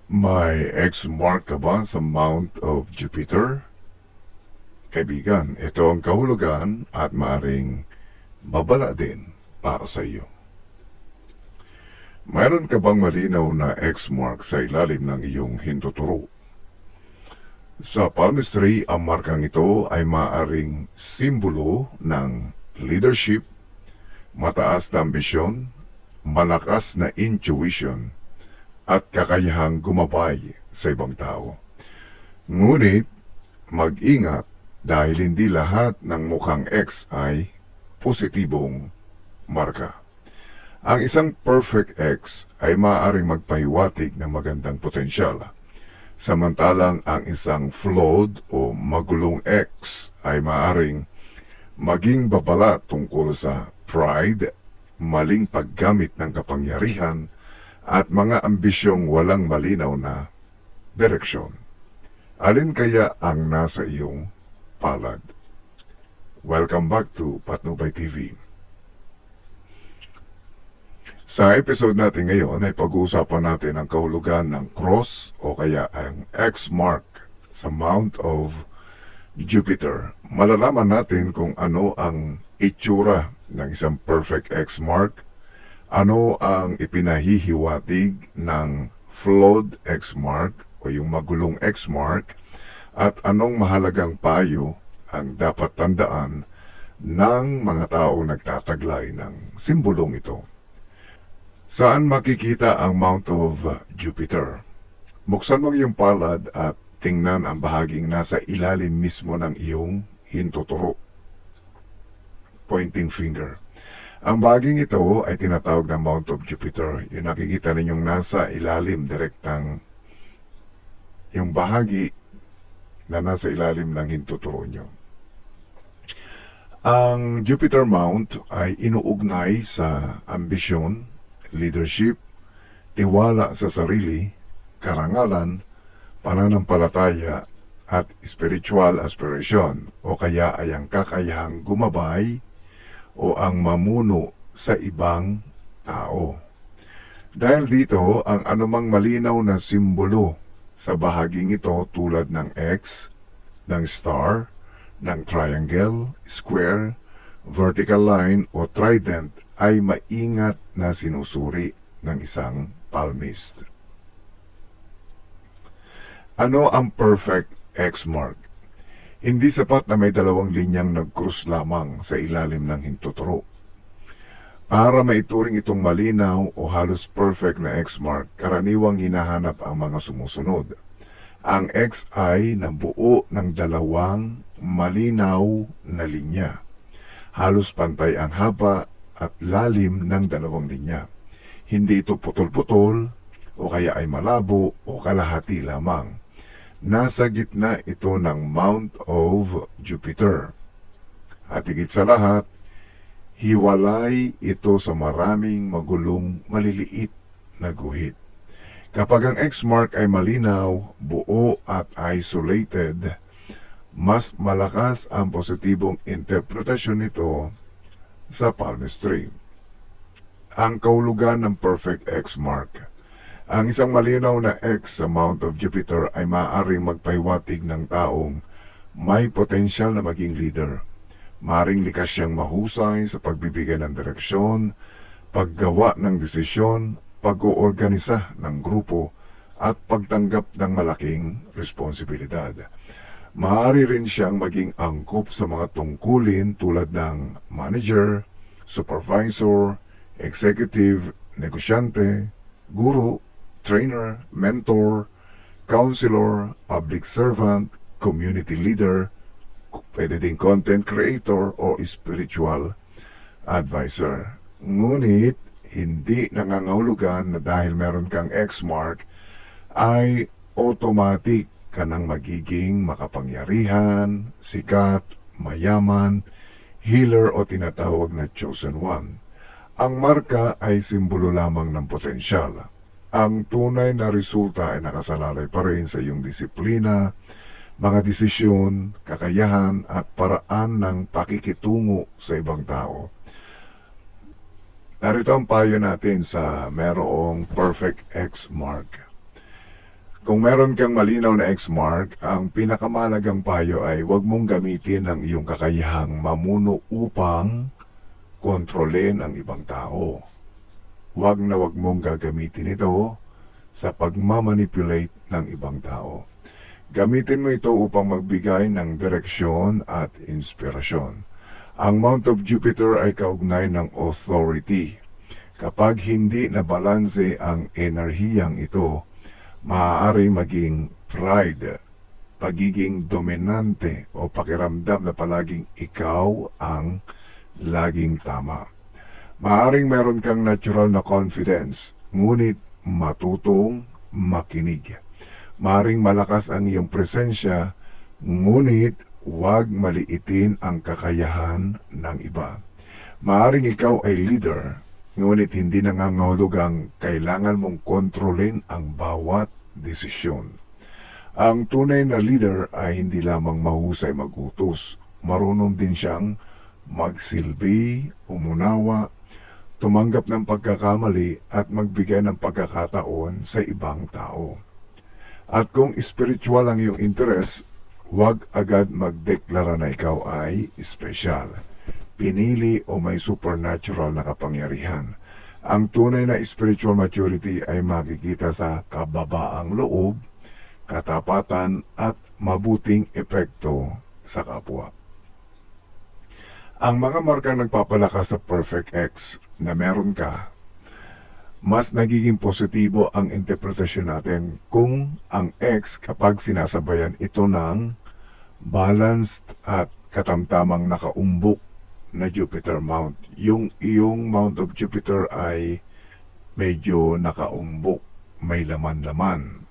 May X mark ka ba sa Mount of Jupiter? Kaibigan, ito ang kahulugan at maaring babala din para sa iyo. Mayroon ka bang malinaw na X mark sa ilalim ng iyong hinduturo? Sa palmistry, ang markang ito ay maaring simbolo ng leadership, mataas na ambisyon, malakas na intuition, at kakayahang gumabay sa ibang tao. Ngunit, mag-ingat dahil hindi lahat ng mukhang X ay positibong marka. Ang isang perfect X ay maaaring magpahiwatig ng magandang potensyal, samantalang ang isang flawed o magulong X ay maaaring maging babala tungkol sa pride, maling paggamit ng kapangyarihan, at mga ambisyong walang malinaw na direksyon. Alin kaya ang nasa iyong palad? Welcome back to Patnubay TV. Sa episode natin ngayon ay pag-uusapan natin ang kahulugan ng cross o kaya ang X mark sa Mount of Jupiter. Malalaman natin kung ano ang itsura ng isang perfect X mark, ano ang ipinahihiwatig ng flawed X mark o yung magulong X mark, at anong mahalagang payo ang dapat tandaan ng mga taong nagtataglay ng simbolong ito. Saan makikita ang Mount of Jupiter? Buksan mo iyong palad at tingnan ang bahaging nasa ilalim mismo ng iyong hintuturo. Pointing finger. Ang bahaging ito ay tinatawag na Mount of Jupiter. Yung nakikita ninyong nasa ilalim, direktang yung bahagi na nasa ilalim ng hintuturo nyo. Ang Jupiter Mount ay inuugnay sa ambisyon, leadership, tiwala sa sarili, karangalan, pananampalataya, at spiritual aspiration o kaya ay ang kakayahang gumabay o ang mamuno sa ibang tao. Dahil dito, ang anumang malinaw na simbolo sa bahaging ito tulad ng X, ng star, ng triangle, square, vertical line o trident ay maingat na sinusuri ng isang palmist. Ano ang perfect X mark? Hindi sapat na may dalawang linyang nag-cross lamang sa ilalim ng hintuturo. Para maituring itong malinaw o halos perfect na X mark, karaniwang hinahanap ang mga sumusunod. Ang X ay nabuo ng dalawang malinaw na linya. Halos pantay ang haba at lalim ng dalawang linya. Hindi ito putol-putol o kaya ay malabo o kalahati lamang. Nasa gitna ito ng Mount of Jupiter. At higit sa lahat, hiwalay ito sa maraming magulong maliliit na guhit. Kapag ang X mark ay malinaw, buo at isolated, mas malakas ang positibong interpretasyon nito sa palmistry. Ang kahulugan ng perfect X mark. Ang isang malinaw na X sa Mount of Jupiter ay maaaring magpahiwatig ng taong may potensyal na maging leader. Maaaring likas siyang mahusay sa pagbibigay ng direksyon, paggawa ng desisyon, pag-oorganisa ng grupo, at pagtanggap ng malaking responsibilidad. Maaari rin siyang maging angkop sa mga tungkulin tulad ng manager, supervisor, executive, negosyante, guro, trainer, mentor, counselor, public servant, community leader, pwede din content creator o spiritual advisor. Ngunit, hindi nangangahulugan na dahil meron kang X mark, ay automatic ka nang magiging makapangyarihan, sikat, mayaman, healer o tinatawag na chosen one. Ang marka ay simbolo lamang ng potensyal. Ang tunay na resulta ay nakasalalay pa rin sa iyong disiplina, mga desisyon, kakayahan at paraan ng pakikitungo sa ibang tao. Narito ang payo natin sa merong perfect X mark. Kung meron kang malinaw na X-mark, ang pinakamahalagang payo ay huwag mong gamitin ang iyong kakayahang mamuno upang kontrolin ang ibang tao. Huwag na huwag mong gagamitin ito sa pagmamanipulate ng ibang tao. Gamitin mo ito upang magbigay ng direksyon at inspirasyon. Ang Mount of Jupiter ay kaugnay ng authority. Kapag hindi nabalanse ang enerhiyang ito, maaari maging pride, pagiging dominante o pakiramdam na palaging ikaw ang laging tama. Maaring meron kang natural na confidence, ngunit matutong makinig. Maaring malakas ang iyong presensya, ngunit huwag maliitin ang kakayahan ng iba. Maaring ikaw ay leader, ngunit hindi nangangahulugang kailangan mong kontrolin ang bawat desisyon. Ang tunay na leader ay hindi lamang mahusay mag-utos, marunong din siyang magsilbi, umunawa, tumanggap ng pagkakamali at magbigay ng pagkakataon sa ibang tao. At kung spiritual ang iyong interest, huwag agad magdeklara na ikaw ay espesyal, pinili o may supernatural na kapangyarihan. Ang tunay na spiritual maturity ay makikita sa kababaang loob, katapatan at mabuting epekto sa kapwa. Ang mga marka nagpapalakas sa Perfect X na meron ka, mas nagiging positibo ang interpretasyon natin kung ang X kapag sinasabayan ito ng balanced at katamtamang nakaumbok na Jupiter Mount. Yung iyong Mount of Jupiter ay medyo nakaumbok, may laman-laman.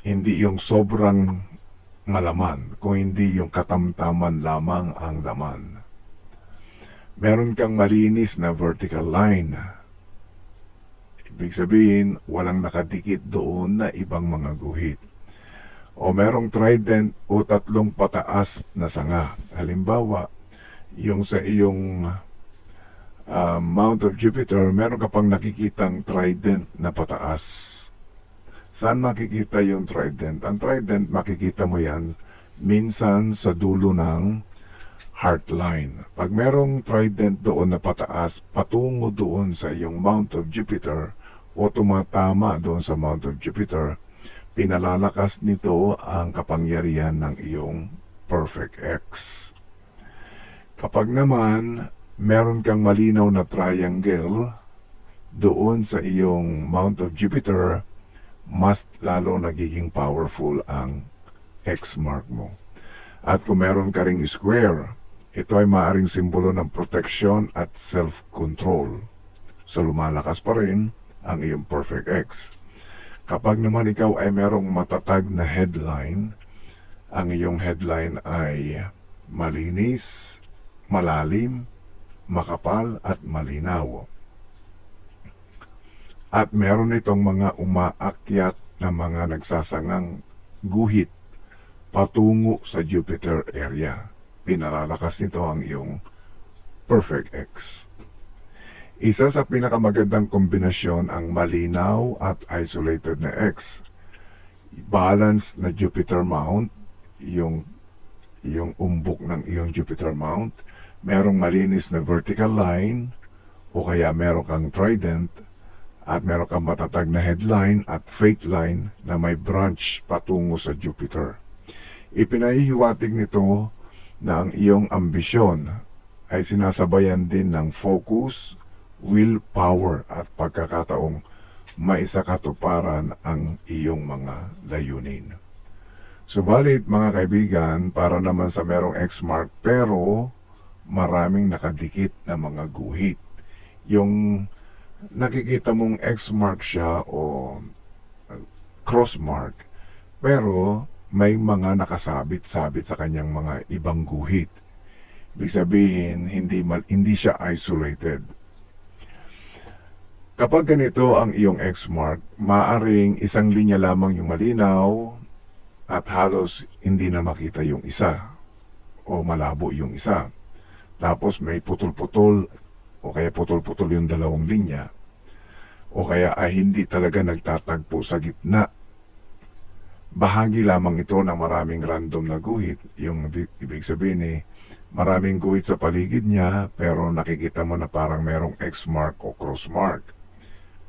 Hindi yung sobrang malaman, kung hindi yung katamtaman lamang ang laman. Meron kang malinis na vertical line. Ibig sabihin, walang nakadikit doon na ibang mga guhit. O merong trident o tatlong pataas na sanga. Halimbawa, yung sa iyong Mount of Jupiter, meron ka pang nakikitang trident na pataas. Saan makikita yung trident? Ang trident, makikita mo yan minsan sa dulo ng heart line. Pag merong trident doon na pataas, patungo doon sa iyong Mount of Jupiter o tumatama doon sa Mount of Jupiter, pinalalakas nito ang kapangyarihan ng iyong Perfect X. Kapag naman meron kang malinaw na triangle doon sa iyong Mount of Jupiter, mas lalo nagiging powerful ang X mark mo. At kung meron ka ring square, ito ay maaaring simbolo ng protection at self-control. So lumalakas pa rin ang iyong Perfect X. Kapag naman ikaw ay merong matatag na headline, ang iyong headline ay malinis, malalim, makapal at malinaw. At meron itong mga umaakyat na mga nagsasangang guhit patungo sa Jupiter area. Pinalalakas nito ang iyong Perfect X. Isa sa pinakamagandang kombinasyon ang malinaw at isolated na X. Balanced na Jupiter Mount, yung umbok ng iyong Jupiter Mount, merong malinis na vertical line, o kaya meron kang trident, at meron kang matatag na headline at fate line na may branch patungo sa Jupiter. Ipinahihiwatig nito na ang iyong ambisyon ay sinasabayan din ng focus, willpower at pagkakataong maisakatuparan ang iyong mga layunin. Subalit mga kaibigan, para naman sa merong X-mark pero maraming nakadikit na mga guhit. Yung nakikita mong X-mark siya o cross mark, pero may mga nakasabit-sabit sa kanyang mga ibang guhit. Ibig sabihin, hindi siya isolated. Kapag ganito ang iyong X-mark, maaring isang linya lamang yung malinaw at halos hindi na makita yung isa o malabo yung isa. Tapos may putol-putol o kaya putol-putol yung dalawang linya o kaya ay hindi talaga nagtatagpo sa gitna bahagi lamang ito ng maraming random na guhit. Yung ibig sabihin maraming guhit sa paligid niya, pero nakikita mo na parang merong X mark o cross mark.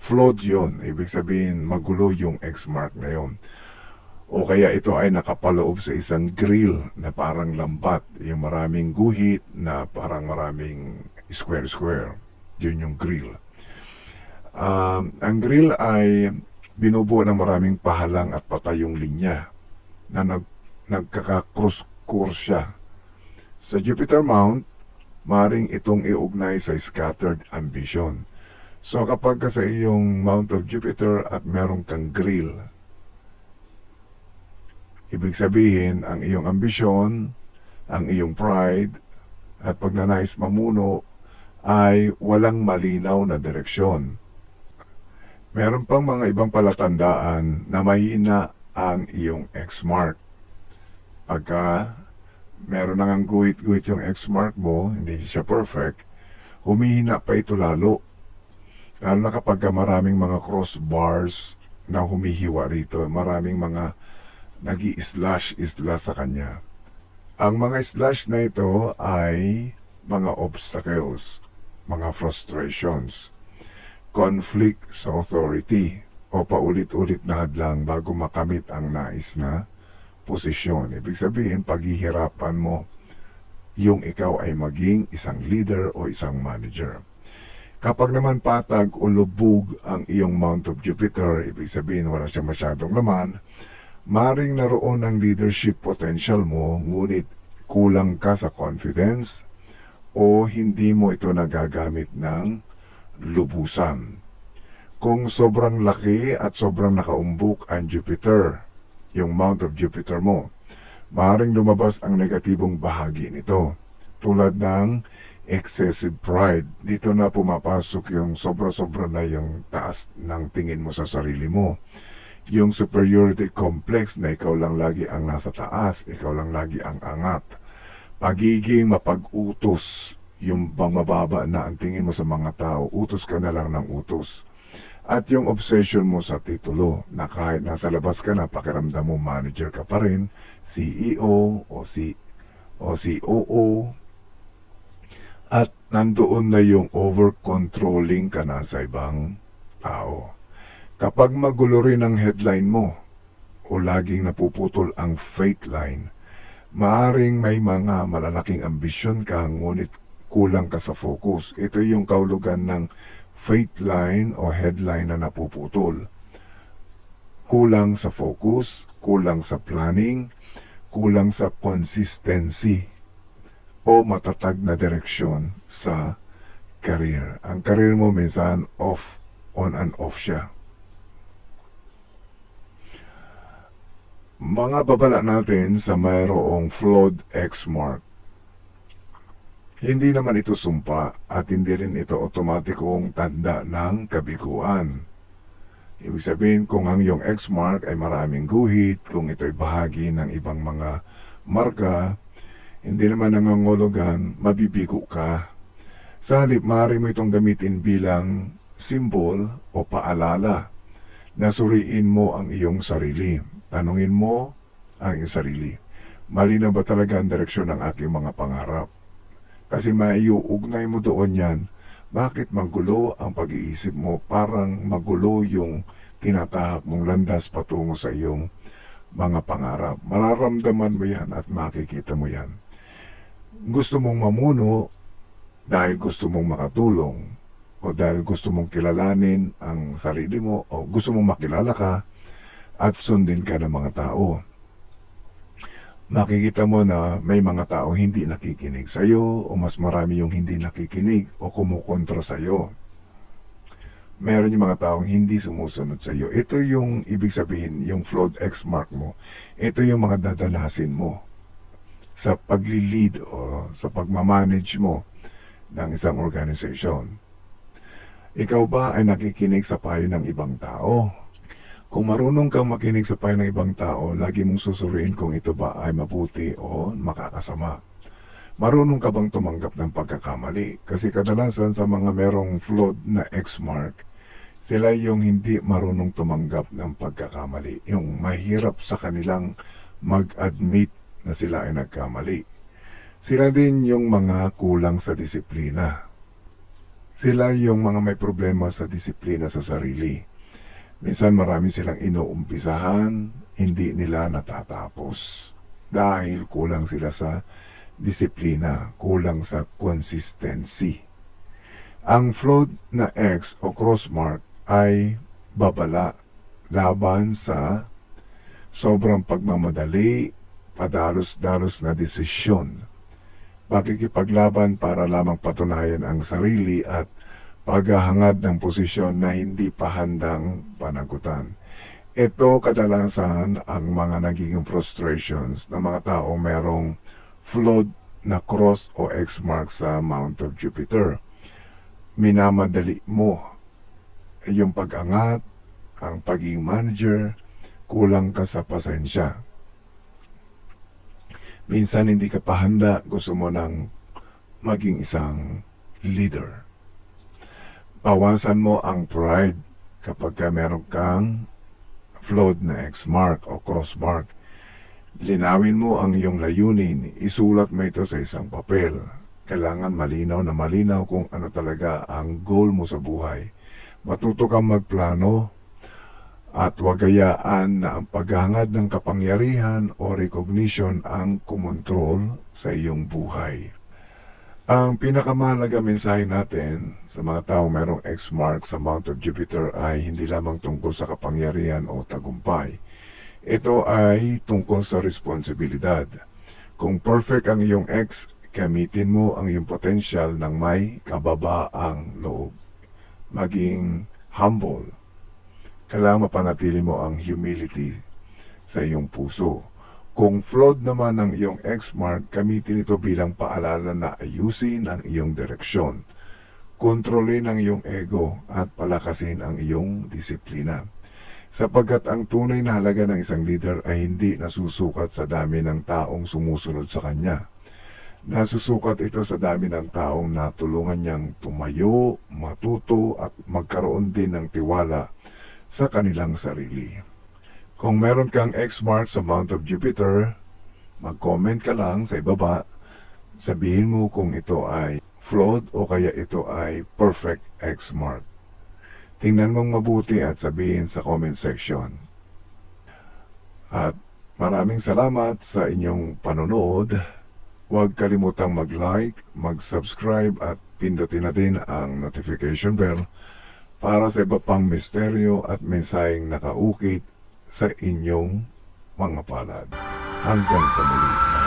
Flawed yun. Ibig sabihin, magulo yung X mark na yun. O kaya ito ay nakapaloob sa isang grill na parang lambat. Yung maraming guhit na parang maraming square-square. Yun yung grill. Ang grill ay binubuo ng maraming pahalang at patayong linya na nagkaka-cross-course siya. Sa Jupiter Mount, maring itong iugnay sa scattered ambition. So kapag sa iyong Mount of Jupiter at meron kang grill, ibig sabihin ang iyong ambisyon, ang iyong pride, at pagnanais mamuno ay walang malinaw na direksyon. Meron pang mga ibang palatandaan na mahina ang iyong X mark. Pagka meron nang guhit-guhit yung X mark mo, hindi siya perfect, humihina pa ito lalo. Lalo na kapag maraming mga crossbars na humihiwa rito, maraming mga nag-i-slash sa kanya. Ang mga slash na ito ay mga obstacles, mga frustrations, conflict sa authority, o paulit-ulit na hadlang bago makamit ang nais na posisyon. Ibig sabihin, paghihirapan mo yung ikaw ay maging isang leader o isang manager. Kapag naman patag o lubog ang iyong Mount of Jupiter, ibig sabihin wala siyang masyadong laman, maring naroon ang leadership potential mo, ngunit kulang ka sa confidence o hindi mo ito nagagamit ng lubusan. Kung sobrang laki at sobrang nakaumbok ang Jupiter, yung Mount of Jupiter mo, maring lumabas ang negatibong bahagi nito, tulad ng excessive pride. Dito na pumapasok yung sobra-sobra na yung taas ng tingin mo sa sarili mo. Yung superiority complex na ikaw lang lagi ang nasa taas, ikaw lang lagi ang angat. Pagiging mapag-utos, yung bang mababa na ang tingin mo sa mga tao, utos ka na lang ng utos. At yung obsession mo sa titulo, na kahit nasa labas ka na, pakiramdam mo manager ka pa rin, CEO o COO, at nandoon na yung over-controlling ka na sa ibang tao. Kapag magulo rin ang headline mo o laging napuputol ang fate line, maaring may mga malalaking ambisyon ka ngunit kulang ka sa focus. Ito yung kahulugan ng fate line o headline na napuputol. Kulang sa focus, kulang sa planning, kulang sa consistency o matatag na direksyon sa career. Ang career mo minsan on and off siya. Mga babala natin sa mayroong flawed X mark. Hindi naman ito sumpa at hindi rin ito otomatikong tanda ng kabiguan. Ibig sabihin, kung ang iyong X mark ay maraming guhit, kung ito'y bahagi ng ibang mga marka, hindi naman nangangulugan, mabibigo ka. Sa halip, maaari mo itong gamitin bilang symbol o paalala na suriin mo ang iyong sarili. Tanungin mo ang iyong sarili. Malinaw ba talaga ang direksyon ng aking mga pangarap? Kasi maiuugnay mo doon yan, bakit magulo ang pag-iisip mo? Parang magulo yung tinatahak mong landas patungo sa iyong mga pangarap. Mararamdaman mo yan at makikita mo yan. Gusto mong mamuno dahil gusto mong makatulong o dahil gusto mong kilalanin ang sarili mo o gusto mong makilala ka at sundin ka ng mga tao. Makikita mo na may mga tao hindi nakikinig sa iyo o mas marami yung hindi nakikinig o kumukontra sa iyo. Meron yung mga taong hindi sumusunod sa iyo. Ito yung ibig sabihin, yung flawed X mark mo. Ito yung mga dadanasin mo sa pagli-lead o sa pagmamanage mo ng isang organization. Ikaw ba ay nakikinig sa payo ng ibang tao? Kung marunong kang makinig sa payo ng ibang tao, lagi mong susuriin kung ito ba ay mabuti o makakasama. Marunong ka bang tumanggap ng pagkakamali? Kasi kadalasan sa mga merong flawed na X mark, Sila yung hindi marunong tumanggap ng pagkakamali, yung mahirap sa kanilang mag-admit na sila ay nagkamali. Sila din yung mga kulang sa disiplina. Sila yung mga may problema sa disiplina sa sarili. Minsan marami silang inuumpisahan, hindi nila natatapos. Dahil kulang sila sa disiplina, kulang sa consistency. Ang flawed na X o crossmark ay babala laban sa sobrang pagmamadali, padalos-dalos na desisyon, pakikipaglaban para lamang patunayan ang sarili at paghahangad ng posisyon na hindi pa handang panagutan. Ito kadalasan ang mga nagiging frustrations ng mga taong merong flawed na cross o X mark sa Mount of Jupiter. Minamadali mo yung pag-angat, ang pagiging manager, kulang ka sa pasensya. Minsan hindi ka pa handa, gusto mo nang maging isang leader. Bawasan mo ang pride kapag meron kang flawed na X mark o cross mark. Linawin mo ang iyong layunin, isulat mo ito sa isang papel. Kailangan malinaw na malinaw kung ano talaga ang goal mo sa buhay. Matuto kang magplano at huwag hayaan na ang paghangad ng kapangyarihan o recognition ang kumontrol sa iyong buhay. Ang pinakamahalaga mensahe natin sa mga tao mayroong X mark sa Mount of Jupiter ay hindi lamang tungkol sa kapangyarihan o tagumpay. Ito ay tungkol sa responsibilidad. Kung perfect ang iyong X, gamitin mo ang iyong potensyal ng may kababaang loob. Maging humble. Kailangan mapanatili mo ang humility sa iyong puso. Kung flawed naman ang iyong X mark, gamitin ito bilang paalala na ayusin ang iyong direksyon. Kontrolin ang iyong ego at palakasin ang iyong disiplina. Sapagkat ang tunay na halaga ng isang leader ay hindi nasusukat sa dami ng taong sumusunod sa kanya. Nasusukat ito sa dami ng taong natulungan niyang tumayo, matuto at magkaroon din ng tiwala sa kanilang sarili. Kung meron kang X mark sa Mount of Jupiter, mag-comment ka lang sa ibaba. Sabihin mo kung ito ay flawed o kaya ito ay perfect X mark. Tingnan mong mabuti at sabihin sa comment section. At maraming salamat sa inyong panonood. Huwag kalimutang mag-like, mag-subscribe at pindutin natin ang notification bell para sa iba pang misteryo at mensaheng nakaukit sa inyong mga palad. Hanggang sa muli.